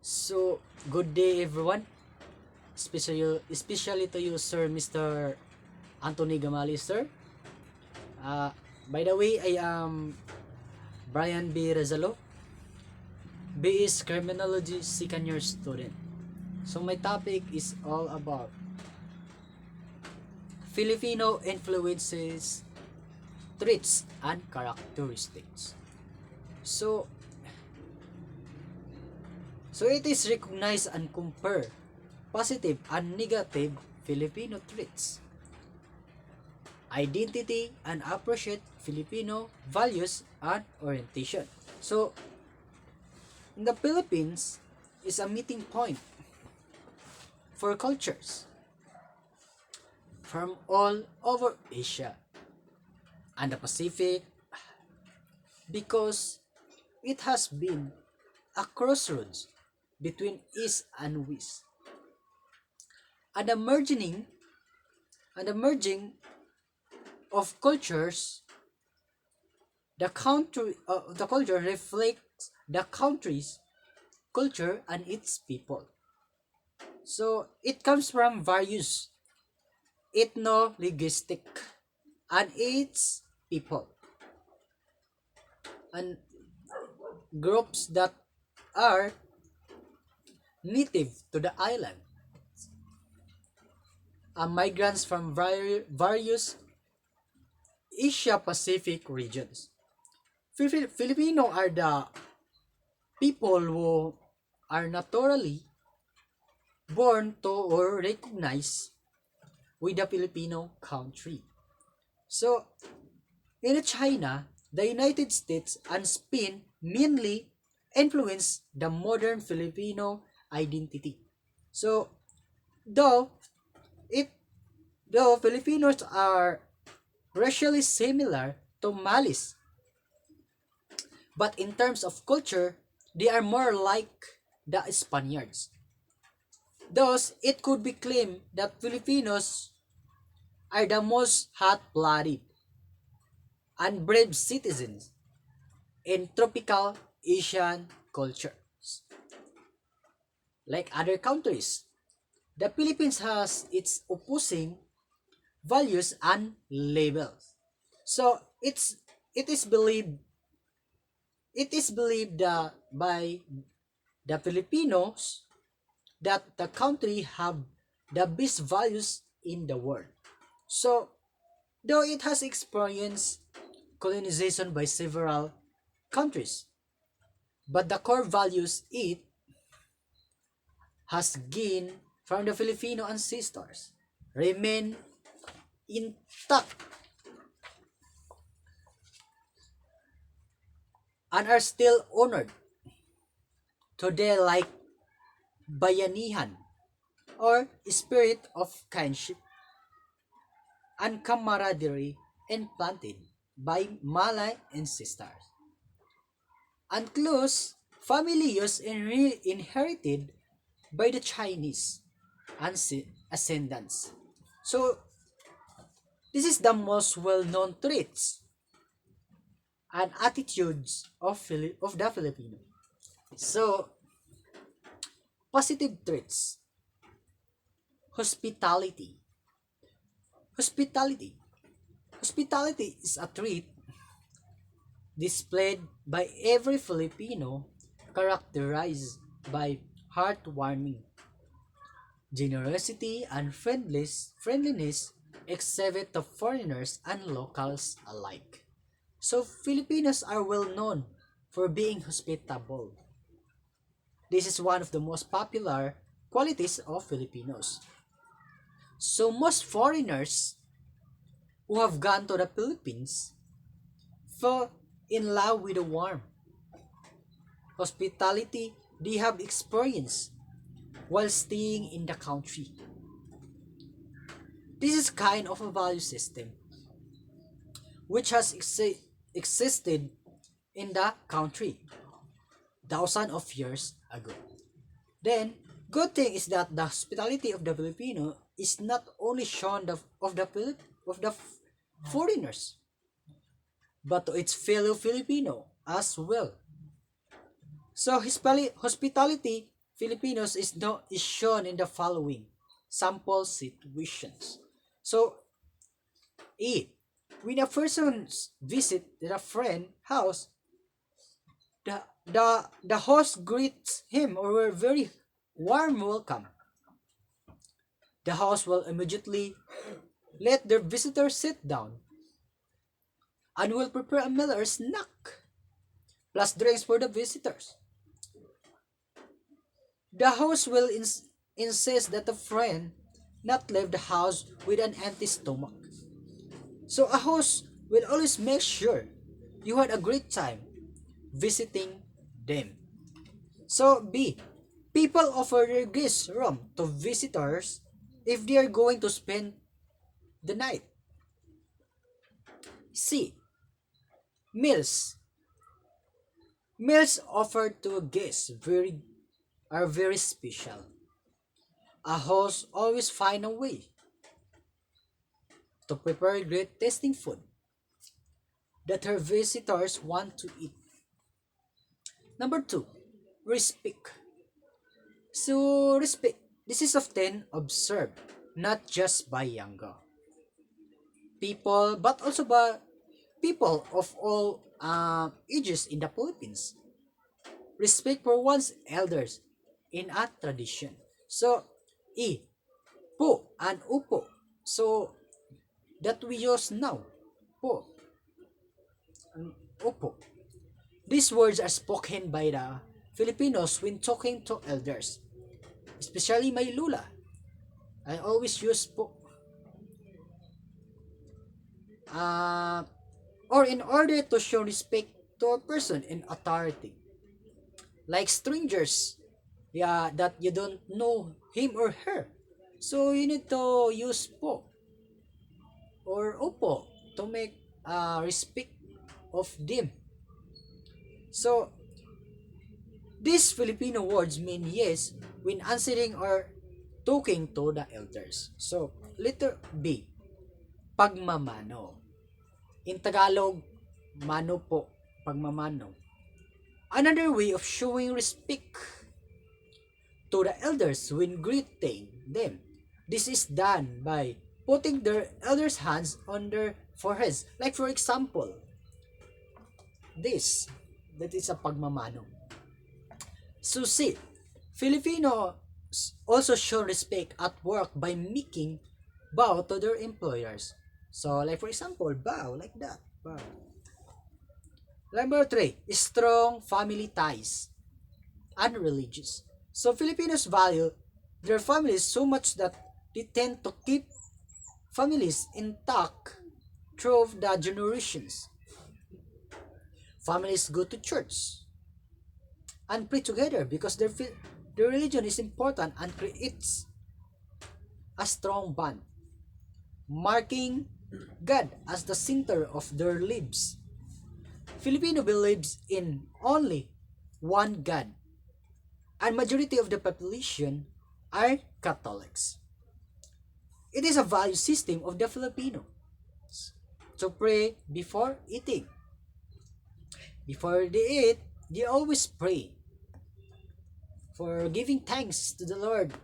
So, good day everyone. Especially to you, Sir Mr. Anthony Gamali, sir. Uh, by the way, I am Brian B. Rezalo, BS Criminology second year student. So, my topic is all about Filipino influences, traits, and characteristics. So, so it is recognize and compare positive and negative Filipino traits, identity, and appreciate Filipino values and orientation. So, in the Philippines is a meeting point for cultures from all over Asia and the Pacific because it has been a crossroads between East and West. And the merging of cultures, the culture reflects the country's culture and its people. So it comes from various ethno-linguistic and its people and groups that are native to the island and migrants from various Asia Pacific regions. Filipino are the people who are naturally born to or recognized with the Filipino country. So, in China, the United States and Spain mainly influence the modern Filipino identity. So, though it though Filipinos are racially similar to Malis, but in terms of culture, they are more like the Spaniards. Thus, it could be claimed that Filipinos are the most hot-blooded and brave citizens in tropical Asian cultures. Like other countries, the Philippines has its opposing values and labels. So it is believed that by the Filipinos that the country have the best values in the world. So though it has experienced colonization by several countries, but the core values it has gained from the Filipino ancestors remain intact and are still honored today, like bayanihan or spirit of kinship and camaraderie implanted by Malay ancestors and close family use inherited by the Chinese ascendants. So this is the most well-known traits and attitudes of the Filipino. So positive traits: hospitality. Hospitality. Hospitality is a trait displayed by every Filipino, characterized by heartwarming, generosity, and friendliness exhibit to foreigners and locals alike. So Filipinos are well known for being hospitable. This is one of the most popular qualities of Filipinos. So most foreigners who have gone to the Philippines fell in love with the warm hospitality they have experienced while staying in the country. This is kind of a value system which has existed in the country thousands of years ago. Then, good thing is that the hospitality of the Filipino is not only shown of the foreigners, but to its fellow Filipino as well. So hospitality Filipinos is no is shown in the following sample situations. So E. When a person visit a friend house, the host greets him or a very warm welcome. The host will immediately let their visitor sit down and will prepare a meal or snack plus drinks for the visitors. The host will insist that the friend not leave the house with an empty stomach. So a host will always make sure you had a great time visiting them. So B. People offer their guest room to visitors if they are going to spend the night. C. Meals. Meals offered to guests are very special. A host always find a way to prepare great tasting food that her visitors want to eat. Number two, respect. So respect. This is often observed not just by younger people but also by people of all ages in the Philippines. Respect for one's elders in a tradition. So, E, po and upo. So, that we use now. Po and upo. These words are spoken by the Filipinos when talking to elders, especially my lula. I always use po. Uh, or in order to show respect to a person in authority, like strangers, yeah, that you don't know him or her. So you need to use po or opo to make respect of them. So these Filipino words mean yes when answering or talking to the elders. So letter B, pagmamano. In Tagalog, mano po, pagmamano. Another way of showing respect to the elders when greeting them. This is done by putting their elders' hands on their foreheads. Like for example, this. That is a pagmamano. So see, Filipinos also show respect at work by making bow to their employers. So like for example, bow like that. Bow. Number three, strong family ties and religious. So Filipinos value their families so much that they tend to keep families intact through the generations. Families go to church and pray together because their religion is important and creates a strong bond, marking God as the center of their lives. Filipino believes in only one God, and majority of the population are Catholics. It is a value system of the Filipino to pray before eating. Before they eat, they always pray for giving thanks to the Lord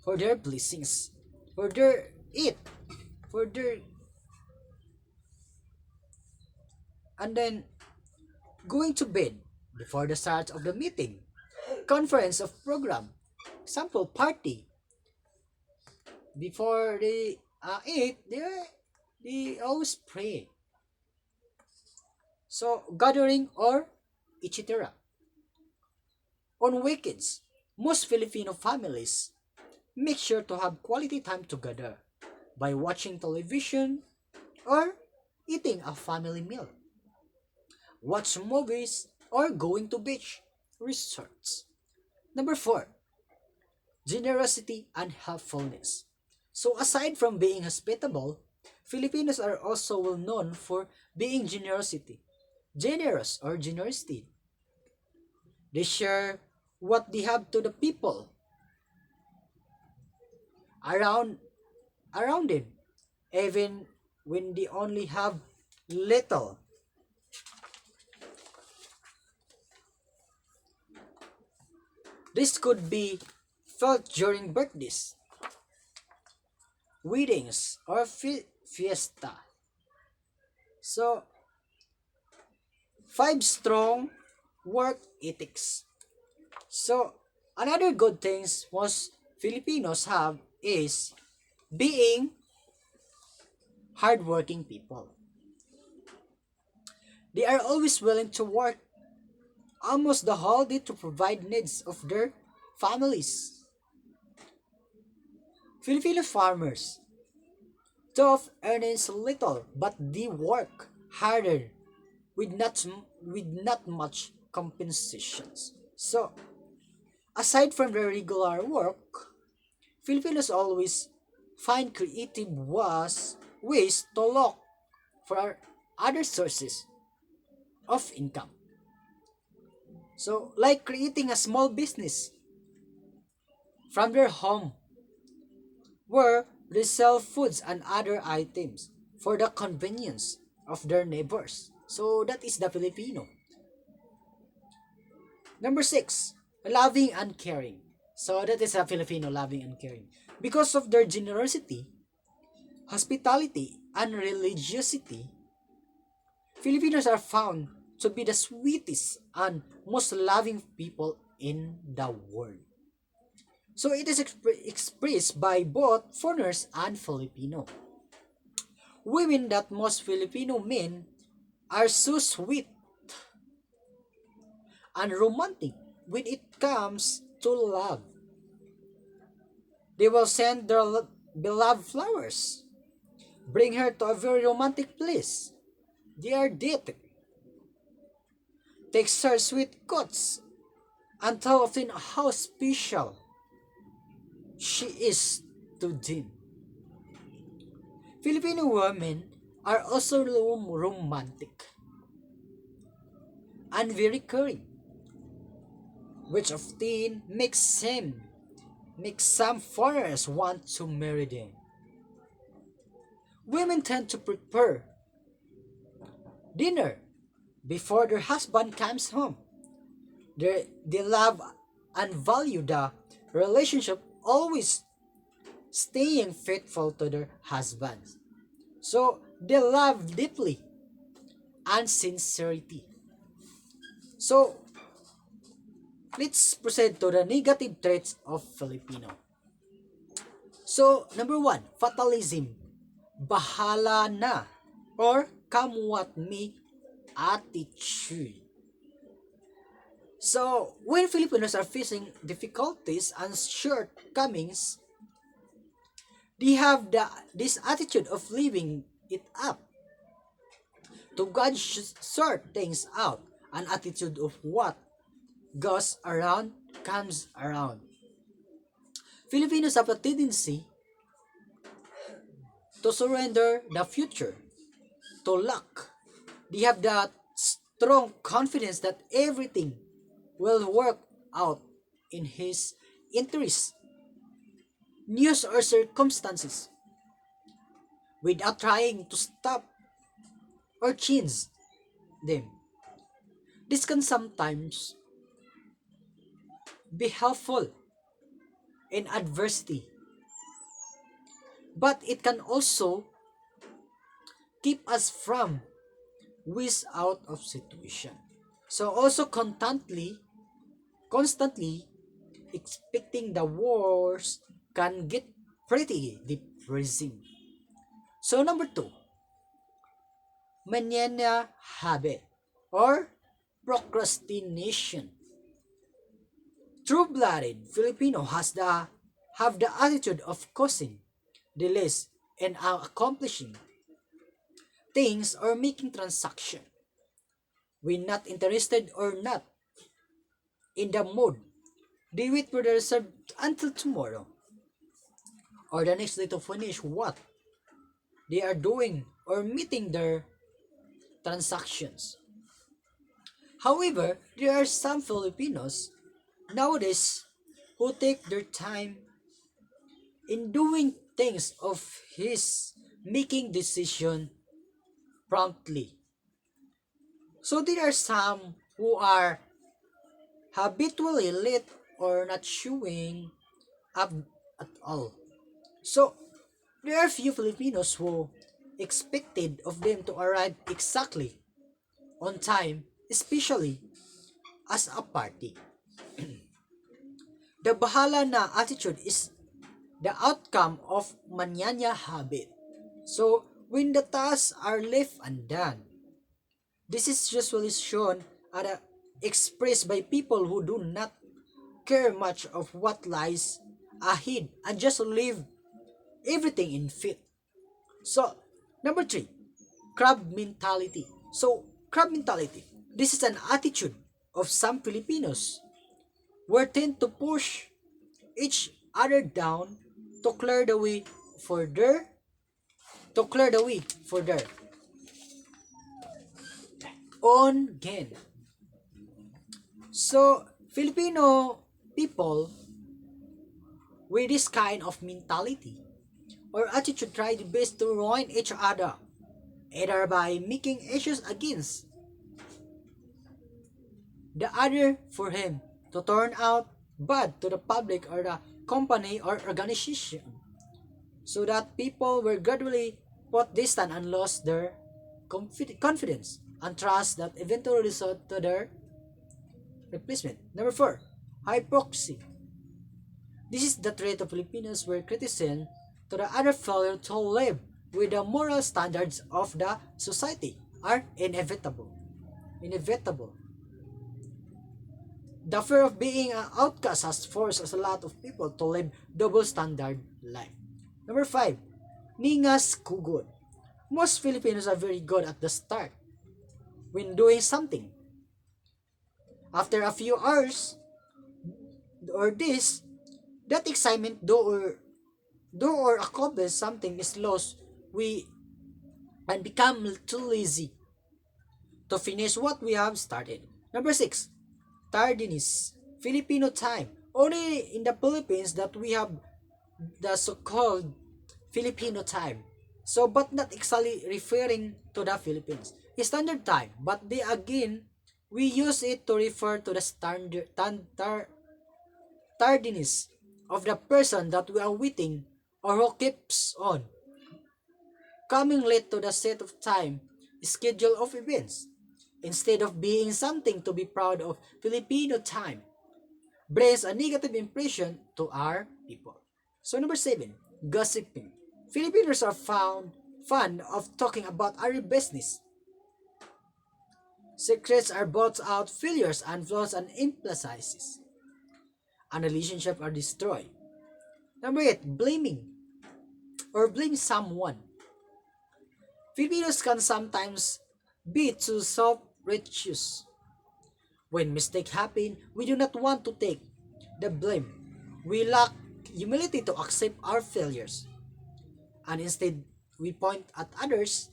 for their blessings, for their eat, for their and then going to bed before the start of the meeting, conference of program, sample party. Before they eat, they always pray. So gathering or etc. On weekends, most Filipino families make sure to have quality time together by watching television or eating a family meal, watch movies, or going to beach resorts. Number 4, generosity and helpfulness. So aside from being hospitable, Filipinos are also well known for being generous or generosity. They share what they have to the people around around them, even when they only have little. This could be felt during birthdays, weddings, or fiesta. So, five strong work ethics. So, another good things most Filipinos have is being hardworking people. They are always willing to work almost the whole day to provide needs of their families. Filipino farmers, tough earnings little, but they work harder with not much compensations. So, aside from their regular work, Filipinos always find creative ways to look for other sources of income. So, like creating a small business from their home where they sell foods and other items for the convenience of their neighbors. So, that is the Filipino. Number six, loving and caring. So, that is a Filipino, loving and caring. Because of their generosity, hospitality, and religiosity, Filipinos are found to be the sweetest and most loving people in the world. So it is expressed by both foreigners and Filipino. Women that most Filipino men are so sweet and romantic when it comes to love. They will send their beloved flowers, bring her to a very romantic place. They are dating, takes her sweet quotes, and tell often how special she is to them. Filipino women are also romantic and very caring, which often makes some foreigners want to marry them. Women tend to prepare dinner before their husband comes home. They love and value the relationship, always staying faithful to their husbands. So they love deeply and sincerity. So let's proceed to the negative traits of Filipino. So number one, fatalism, bahala na, or come what may attitude. So when Filipinos are facing difficulties and shortcomings, they have this attitude of leaving it up to God sort things out, an attitude of what goes around comes around. Filipinos have a tendency to surrender the future to luck. They have that strong confidence that everything will work out in his interest, news or circumstances, without trying to stop or change them. This can sometimes be helpful in adversity, but it can also keep us from whiz out of situation. So also constantly expecting the worst can get pretty depressing. So number two, mania habit or procrastination. True-blooded Filipino have the attitude of causing delays in accomplishing things or making transaction. When not interested or not in the mood, they wait for the result until tomorrow or the next day to finish what they are doing or meeting their transactions. However, there are some Filipinos nowadays who take their time in doing things of his making decision promptly. So there are some who are habitually late or not showing up at all. So there are few Filipinos who expected of them to arrive exactly on time, especially as a party. The bahala na attitude is the outcome of manyanya habit. So when the tasks are left undone, this is usually shown and expressed by people who do not care much of what lies ahead and just leave everything in fit. So, number three, crab mentality. So, crab mentality. This is an attitude of some Filipinos who tend to push each other down to clear the way for their own gain. So, Filipino people with this kind of mentality or attitude try the best to ruin each other, either by making issues against the other for him to turn out bad to the public or the company or organization, so that people will gradually put distant and lost their confidence and trust that eventually result to their replacement. Number four, hypocrisy. This is the trait of Filipinos where criticism to the other failure to live with the moral standards of the society are inevitable. Inevitable. The fear of being an outcast has forced a lot of people to live double standard life. Number five, ningas kugod. Most Filipinos are very good at the start when doing something. After a few hours or this, that excitement do or accomplish something is lost, we and become too lazy to finish what we have started. Number six, tardiness. Filipino time. Only in the Philippines that we have the so-called Filipino time. So, but not exactly referring to the Philippines. Standard time, but they again, we use it to refer to the tardiness of the person that we are waiting or who keeps on coming late to the set of time schedule of events. Instead of being something to be proud of, Filipino time brings a negative impression to our people. So number seven, gossiping. Filipinos are found fond of talking about our business. Secrets are brought out, failures and flaws and emphasizes, and relationships are destroyed. Number eight, blaming or blame someone. Filipinos can sometimes be too self-righteous. When mistakes happen, we do not want to take the blame. We lack humility to accept our failures. And instead, we point at others.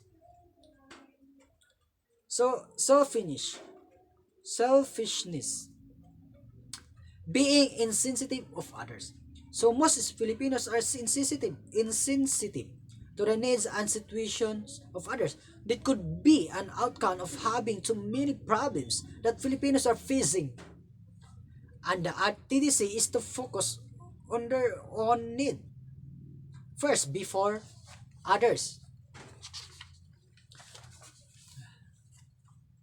Selfishness, being insensitive of others. So most Filipinos are insensitive to the needs and situations of others. That could be an outcome of having too many problems that Filipinos are facing. And the TDC is to focus on their own need first before others.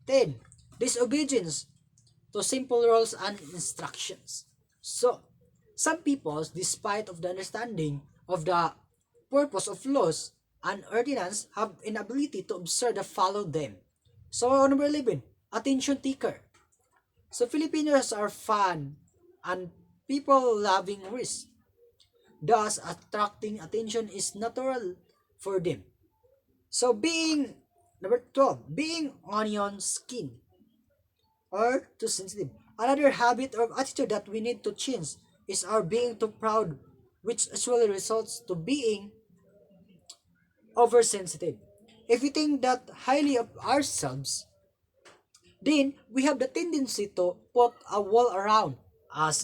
10. Disobedience to simple rules and instructions. So, some people, despite of the understanding of the purpose of laws and ordinance, have inability to observe and follow them. So, number 11, attention taker. So, Filipinos are fun and people-loving risk. Thus, attracting attention is natural for them. So, number 12, being onion skin or too sensitive. Another habit or attitude that we need to change is our being too proud, which actually results to being oversensitive. If we think that highly of ourselves, then we have the tendency to put a wall around us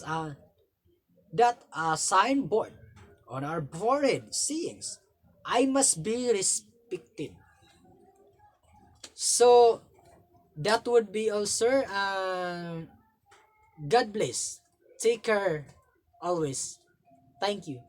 that a signboard on our forehead saying, I must be respected. So that would be also God bless. Take care always. Thank you.